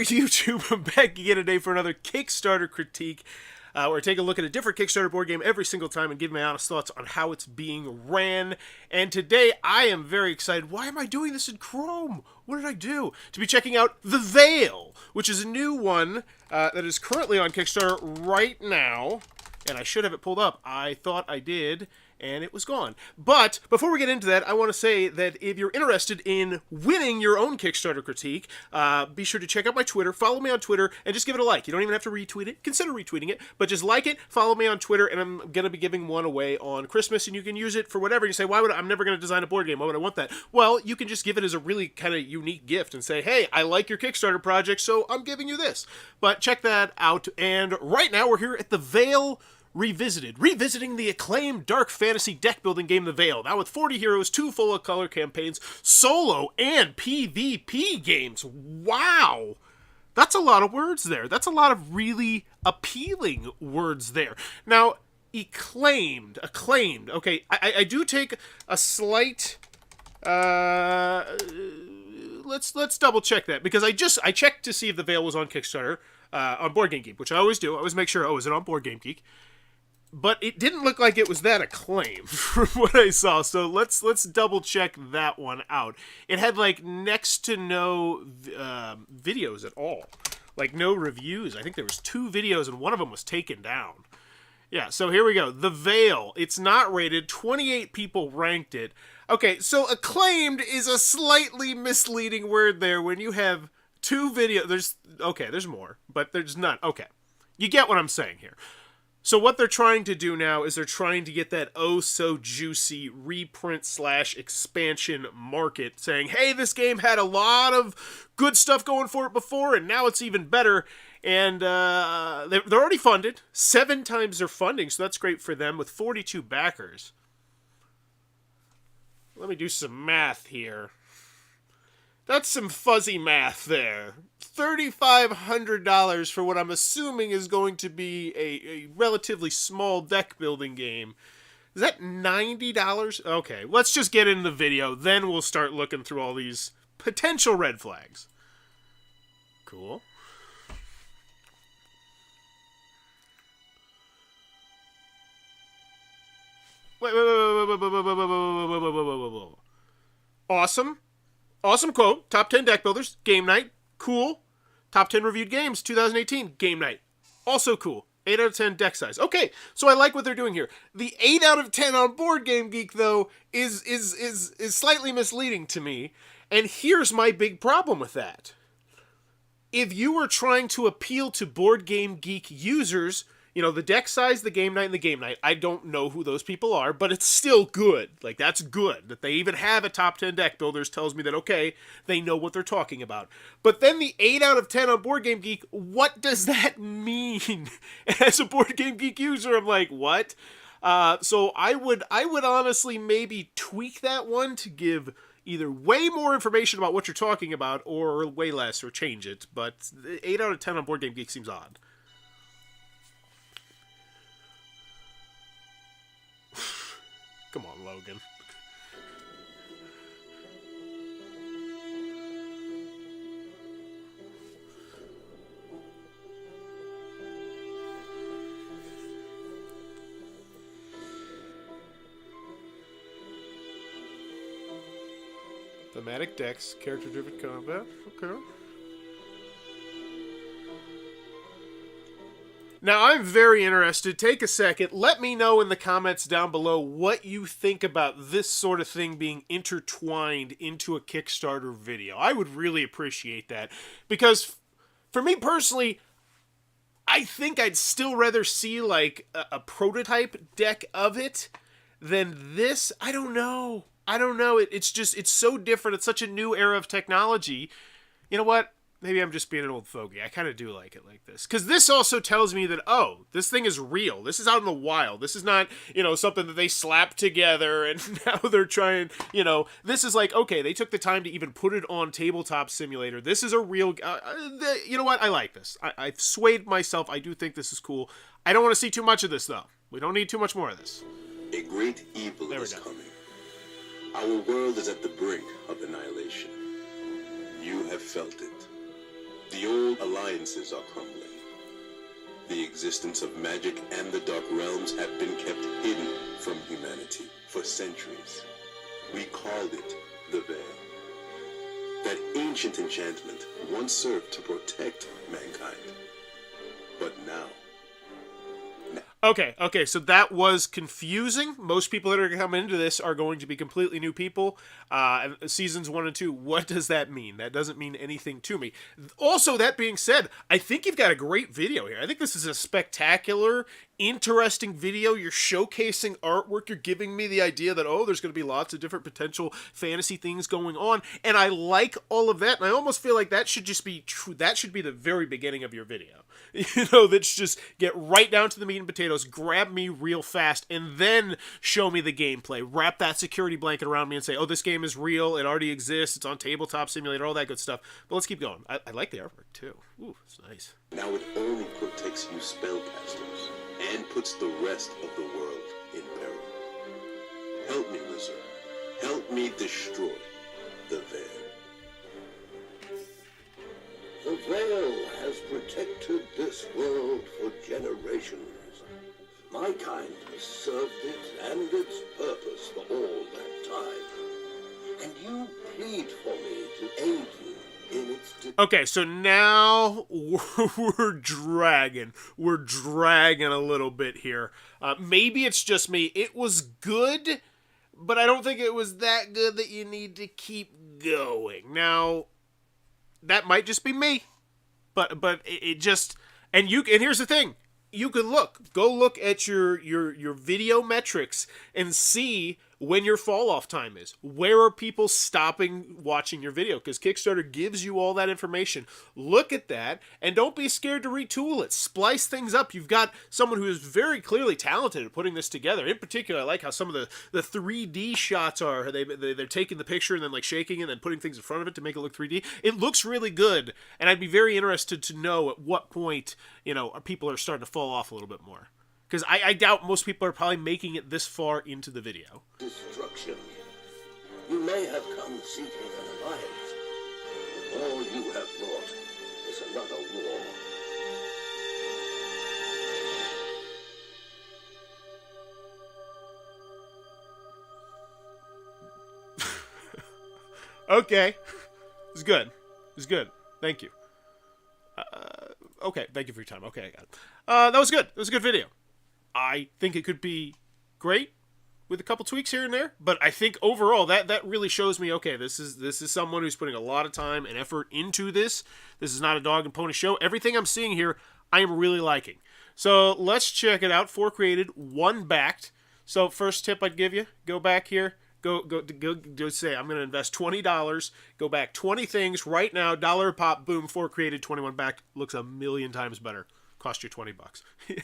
YouTube? I'm back again today for another Kickstarter critique, where I take a look at a different Kickstarter board game every single time and give my honest thoughts on how it's being ran. And today, I am very excited. Why am I doing this in Chrome? What did I do? To be checking out The Veil, which is a new one that is currently on Kickstarter right now. And I should have it pulled up. I thought I did, and it was gone. But before we get into that, I want to say that if you're interested in winning your own Kickstarter critique, be sure to check out my Twitter, follow me on Twitter, and just give it a like. You don't even have to retweet it. Consider retweeting it, but just like it, follow me on Twitter, and I'm going to be giving one away on Christmas, and you can use it for whatever. You say, I'm never going to design a board game. Why would I want that? Well, you can just give it as a really kind of unique gift and say, hey, I like your Kickstarter project, so I'm giving you this. But check that out, and right now we're here at The Veil Revisiting the acclaimed dark fantasy deck-building game The Veil, now with 40 heroes, 2 full-of-color campaigns, solo and PvP games. Wow! That's a lot of words there. That's a lot of really appealing words there. Now, acclaimed, okay, I do take a slight, let's double-check that, because I checked to see if The Veil was on Kickstarter, on Board Game Geek, which I always do. I always make sure, is it on Board Game Geek? But it didn't look like it was that acclaimed from what I saw, so let's double check that one out. It had like next to no videos at all, like no reviews. I think there was 2 videos and one of them was taken down. Yeah, so here we go. The Veil. It's not rated. 28 people ranked it. Okay, so acclaimed is a slightly misleading word there when you have 2 videos. There's more, but there's none. Okay, you get what I'm saying here. So what they're trying to do now is they're trying to get that oh-so-juicy reprint/expansion market, saying, hey, this game had a lot of good stuff going for it before, and now it's even better. And they're already funded. 7 times their funding, so that's great for them, with 42 backers. Let me do some math here. That's some fuzzy math there. $3,500 for what I'm assuming is going to be a relatively small deck building game. Is that $90? Okay, let's just get into the video, then we'll start looking through all these potential red flags. Cool. Wait. Awesome. Awesome quote. Top 10 deck builders. Game night. Cool. Top 10 reviewed games. 2018. Game night. Also cool. 8 out of 10 deck size. Okay, so I like what they're doing here. The 8 out of 10 on Board Game Geek, though, is slightly misleading to me. And here's my big problem with that. If you were trying to appeal to Board Game Geek users, the deck size, the game night, and the game night, I don't know who those people are, but it's still good. Like, that's good. That they even have a top 10 deck builders tells me that, okay, they know what they're talking about. But then the 8 out of 10 on Board Game Geek, what does that mean? As a Board Game Geek user, I'm like, what? So I would honestly maybe tweak that one to give either way more information about what you're talking about or way less, or change it. But 8 out of 10 on Board Game Geek seems odd. Come on, Logan. Thematic decks, character-driven combat. Okay. Now, I'm very interested. Take a second. Let me know in the comments down below what you think about this sort of thing being intertwined into a Kickstarter video. I would really appreciate that. Because, for me personally, I think I'd still rather see, like, a prototype deck of it than this. I don't know. It's so different. It's such a new era of technology. You know what? Maybe I'm just being an old fogey. I kind of do like it like this. Because this also tells me that, this thing is real. This is out in the wild. This is not, something that they slapped together and now they're trying, This is like, okay, they took the time to even put it on Tabletop Simulator. This is a real, you know what? I like this. I've swayed myself. I do think this is cool. I don't want to see too much of this, though. We don't need too much more of this. A great evil is coming. Our world is at the brink of annihilation. You have felt it. The old alliances are crumbling. The existence of magic and the Dark Realms have been kept hidden from humanity for centuries. We called it the Veil. That ancient enchantment once served to protect mankind. But now... Okay, so that was confusing. Most people that are going to come into this are going to be completely new people. Seasons 1 and 2, what does that mean? That doesn't mean anything to me. Also, that being said, I think you've got a great video here. I think this is a spectacular, interesting video. You're showcasing artwork. You're giving me the idea that, oh, there's going to be lots of different potential fantasy things going on. And I like all of that. And I almost feel like that should just be true. That should be the very beginning of your video. You know, let's just get right down to the meat and potatoes, grab me real fast, and then show me the gameplay. Wrap that security blanket around me and say, oh, this game is real, it already exists, it's on Tabletop Simulator, all that good stuff. But let's keep going. I like the artwork, too. Ooh, it's nice. Now it only protects you spellcasters, and puts the rest of the world in peril. Help me, wizard. Help me destroy the Veil. The Veil has protected this world for generations. My kind has served it and its purpose for all that time. And you plead for me to aid you in its... Okay, so now we're dragging. We're dragging a little bit here. Maybe it's just me. It was good, but I don't think it was that good that you need to keep going. Now... that might just be me, but it just, and here's the thing, you can go look at your video metrics and see when your fall off time is. Where are people stopping watching your video? Because Kickstarter gives you all that information. Look at that, and don't be scared to retool it. Splice things up. You've got someone who is very clearly talented at putting this together. In particular, I like how some of the 3D shots are. They're taking the picture and then like shaking it and then putting things in front of it to make it look 3D. It looks really good, and I'd be very interested to know at what point, you know, people are starting to fall off a little bit more. Because I doubt most people are probably making it this far into the video. Destruction. You may have come seeking an alliance, but all you have brought is another war. Okay. It's good. It's good. Thank you. Okay, thank you for your time. Okay, I got it. That was good. That was a good video. I think it could be great with a couple tweaks here and there, but I think overall that really shows me, okay, this is someone who's putting a lot of time and effort into this. This is not a dog and pony show. Everything I'm seeing here, I am really liking. So let's check it out. 4 created, 1 backed. So first tip I'd give you, go back here. Go say, I'm going to invest $20, go back 20 things right now, $1 a pop, boom, 4 created, 21 backed, looks a million times better. Cost you $20.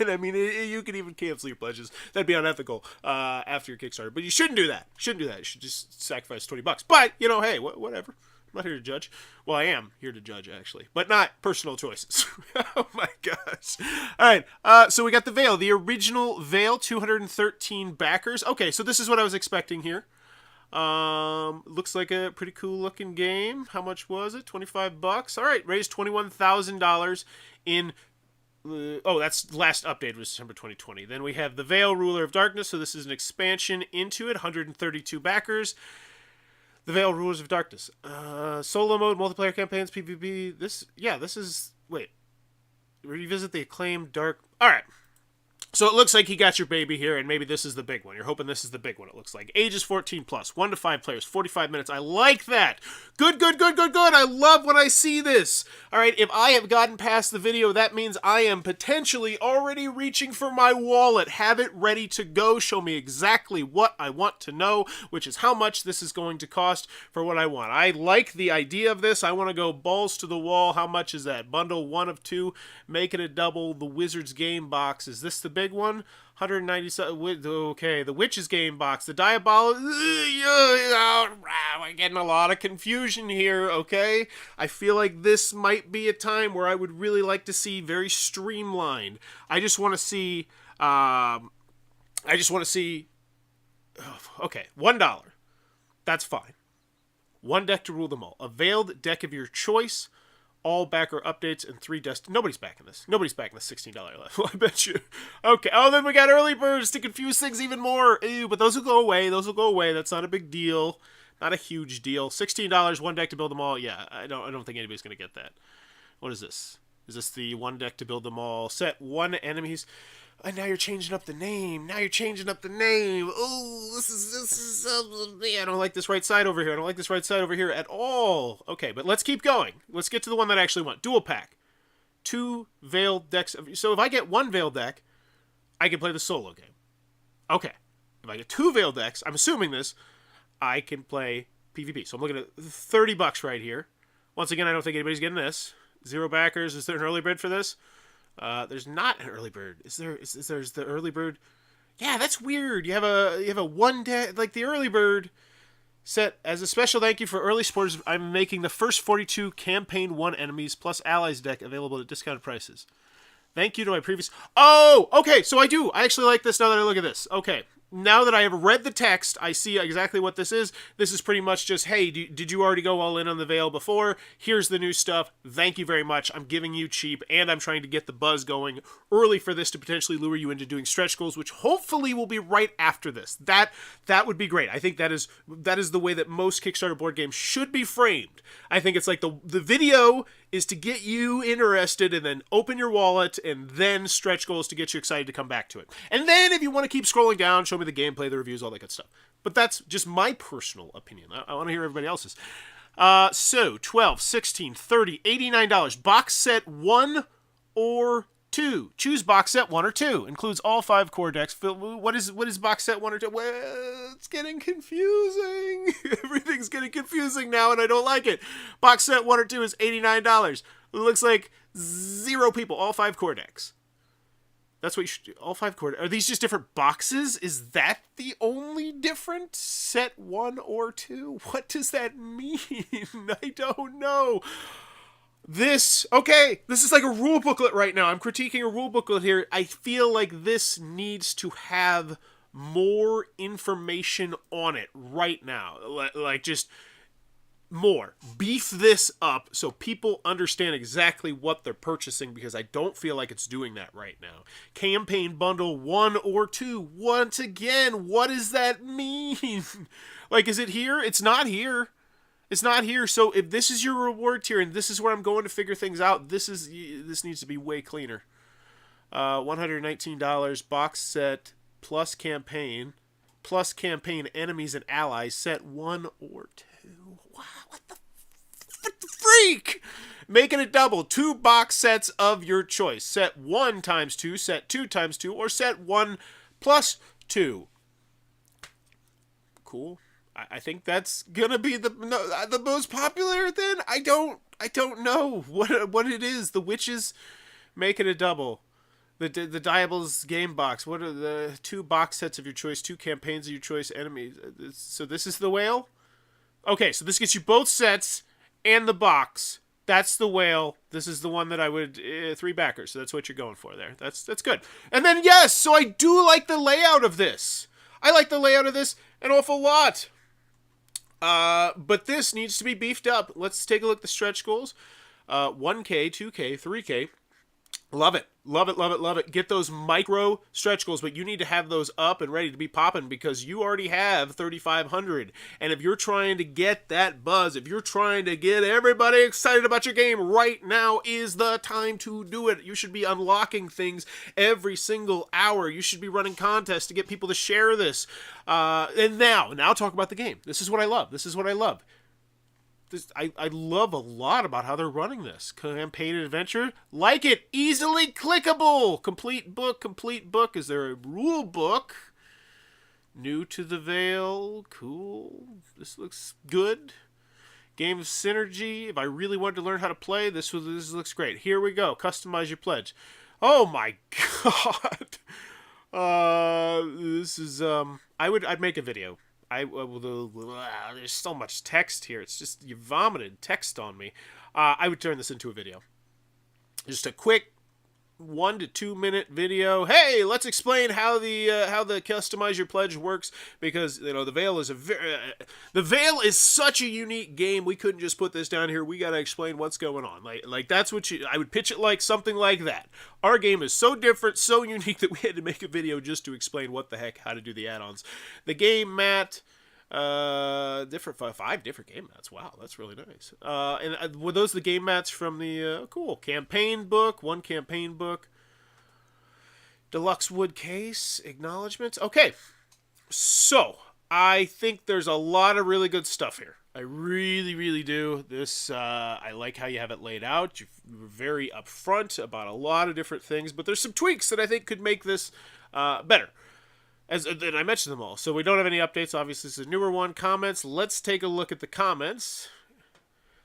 And I mean, you can even cancel your pledges. That'd be unethical after your Kickstarter. But you shouldn't do that. You should just sacrifice $20. But, you know, hey, whatever. I'm not here to judge. Well, I am here to judge, actually. But not personal choices. Oh, my gosh. All right. So we got the Veil. The original Veil, 213 backers. Okay, so this is what I was expecting here. Looks like a pretty cool looking game. How much was it? $25. All right, raised $21,000 in... that's last update was December 2020. Then we have the Veil, Ruler of Darkness. So this is an expansion into it. 132 backers. The Veil, Rulers of Darkness. Solo mode, multiplayer campaigns, PvP. This is... Wait. Revisit the acclaimed dark... All right. So it looks like he got your baby here, and maybe this is the big one. You're hoping this is the big one, it looks like. Ages 14 plus, 1 to 5 players, 45 minutes. I like that. Good. I love when I see this. All right, if I have gotten past the video, that means I am potentially already reaching for my wallet. Have it ready to go. Show me exactly what I want to know, which is how much this is going to cost for what I want. I like the idea of this. I want to go balls to the wall. How much is that? Bundle 1 of 2. Make it a double. The Wizard's game box. Is this the big one? 197. Okay, the Witch's game box. The Diabolical. We're getting a lot of confusion here. Okay, I feel like this might be a time where I would really like to see very streamlined. I just want to see. Okay, $1. That's fine. 1 deck to rule them all. A veiled deck of your choice. all backer updates, and 3 Nobody's backing this. Nobody's backing this $16 level, I bet you. Okay, oh, then we got early birds to confuse things even more. Ew, but those will go away. Those will go away. That's not a big deal. Not a huge deal. $16, 1 deck to build them all. Yeah, I don't think anybody's going to get that. What is this? Is this the 1 deck to build them all? Set 1 enemies. And now you're changing up the name. Now you're changing up the name. Oh, this is I don't like this right side over here. I don't like this right side over here at all. Okay, but let's keep going. Let's get to the one that I actually want. Dual pack. 2 veiled decks. So if I get 1 veiled deck, I can play the solo game. Okay. If I get 2 veiled decks, I'm assuming this, I can play PvP. So I'm looking at $30 right here. Once again, I don't think anybody's getting this. 0 backers. Is there an early bird for this? There's not an early bird. Is there's the early bird? Yeah, that's weird. You have a 1 deck, like the early bird set as a special thank you for early supporters. I'm making the first 42 campaign 1 enemies plus allies deck available at discounted prices. Thank you to my previous. Oh, okay. So I do. I actually like this now that I look at this. Okay. Now that I have read the text, I see exactly what this is. This is pretty much just, hey, did you already go all in on the Veil before? Here's the new stuff. Thank you very much. I'm giving you cheap, and I'm trying to get the buzz going early for this to potentially lure you into doing stretch goals, which hopefully will be right after this. That would be great. I think that is the way that most Kickstarter board games should be framed. I think it's like the video is to get you interested, and then open your wallet, and then stretch goals to get you excited to come back to it. And then if you want to keep scrolling down, show me the gameplay, the reviews, all that good stuff. But that's just my personal opinion. I want to hear everybody else's. So, 12, 16, 30, $89. Box set 1 or 2. Choose box set 1 or 2. Includes all 5 core decks. What is box set 1 or 2? Well, it's getting confusing. Everything's getting confusing now, and I don't like it. Box set 1 or 2 is $89. It looks like 0 people. All 5 core decks. That's what you should do. All 5 core. Are these just different boxes? Is that the only different? Set 1 or 2? What does that mean? I don't know. This is like a rule booklet right now. I'm critiquing a rule booklet here. I feel like this needs to have more information on it right now. Like just more. Beef this up so people understand exactly what they're purchasing, because I don't feel like it's doing that right now. Campaign bundle 1 or 2. Once again, what does that mean? Like, is it here? It's not here. It's not here. So if this is your reward tier and this is where I'm going to figure things out, this needs to be way cleaner. $119 box set plus campaign enemies and allies, set 1 or 2. Wow, what the freak? Making it double. 2 box sets of your choice. Set 1 times 2, set 2 times 2, or set 1 plus 2. Cool. I think that's gonna be the most popular then. I don't know what it is. The witches making a double. The Diable's game box. What are the 2 box sets of your choice? 2 campaigns of your choice. Enemies. So this is the whale. Okay, so this gets you both sets and the box. That's the whale. This is the one that I would 3 backers. So that's what you're going for there. That's good. And then yes, so I do like the layout of this. I like the layout of this an awful lot. But this needs to be beefed up. Let's take a look at the stretch goals. 1K, 2K, 3K. Love it. Love it, love it, love it. Get those micro stretch goals, but you need to have those up and ready to be popping because you already have 3,500. And if you're trying to get that buzz, if you're trying to get everybody excited about your game, right now is the time to do it. You should be unlocking things every single hour. You should be running contests to get people to share this. And now talk about the game. This is what I love. This is what I love. I love a lot about how they're running this. Campaign and adventure. Like it. Easily clickable. Complete book. Is there a rule book? New to the Veil. Cool. This looks good. Game of synergy. If I really wanted to learn how to play, this looks great. Here we go. Customize your pledge. Oh my god. This is I'd make a video. There's so much text here. It's just, you vomited text on me. I would turn this into a video. Just a quick 1 to 2 minute video. Hey, let's explain how the customize your pledge works, because the Veil is the Veil is such a unique game. We couldn't just put this down here. We got to explain what's going on. Like that's what I would pitch it like, something like that. Our game is so different, so unique that we had to make a video just to explain what the heck, how to do the add-ons. The game mat, five different game mats. Wow, that's really nice. And were those the game mats from the cool campaign book? One campaign book, deluxe wood case, acknowledgments. Okay, so I think there's a lot of really good stuff here. I really, really do. This I like how you have it laid out. You're very upfront about a lot of different things, but there's some tweaks that I think could make this better. And I mentioned them all. So we don't have any updates. Obviously, this is a newer one. Comments. Let's take a look at the comments.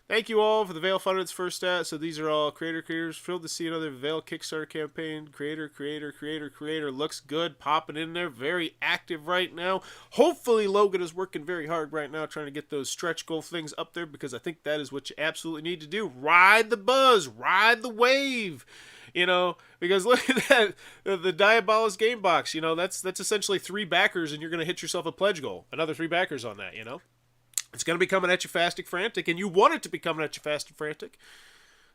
Thank you all for the Veil funded its first stat. So these are all creators. Thrilled to see another Veil Kickstarter campaign. Creator. Looks good. Popping in there. Very active right now. Hopefully Logan is working very hard right now trying to get those stretch goal things up there, because I think that is what you absolutely need to do. Ride the buzz. Ride the wave. Because look at that, the Diabolus game box, that's essentially 3 backers, and you're going to hit yourself a pledge goal. Another 3 backers on that, It's going to be coming at you fast and frantic, and you want it to be coming at you fast and frantic.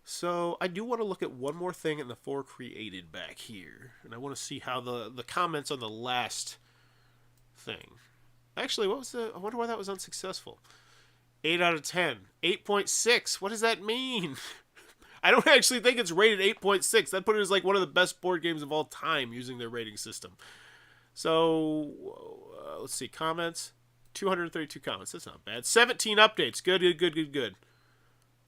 So I do want to look at one more thing in the For Created back here, and I want to see how the comments on the last thing. Actually, I wonder why that was unsuccessful. 8 out of 10. 8.6. What does that mean? I don't actually think it's rated 8.6. That put it as like one of the best board games of all time using their rating system. So, let's see. Comments. 232 comments. That's not bad. 17 updates. Good.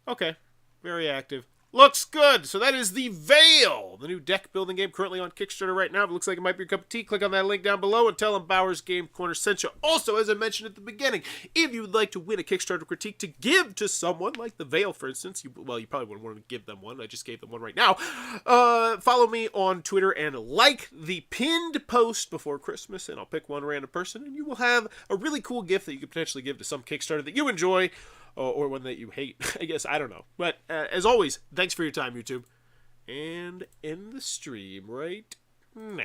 Okay. Very active. Looks good. So that is the Veil, the new deck building game currently on Kickstarter right now. If it looks like it might be your cup of tea, click on that link down below and tell them Bowers Game Corner sent you. Also, as I mentioned at the beginning, if you would like to win a Kickstarter critique to give to someone like the Veil, for instance, you probably wouldn't want to give them one. I just gave them one right now. Follow me on Twitter and like the pinned post before Christmas, and I'll pick one random person, and you will have a really cool gift that you could potentially give to some Kickstarter that you enjoy, or one that you hate, I guess. I don't know. But as always, thanks for your time, YouTube. And end the stream right now.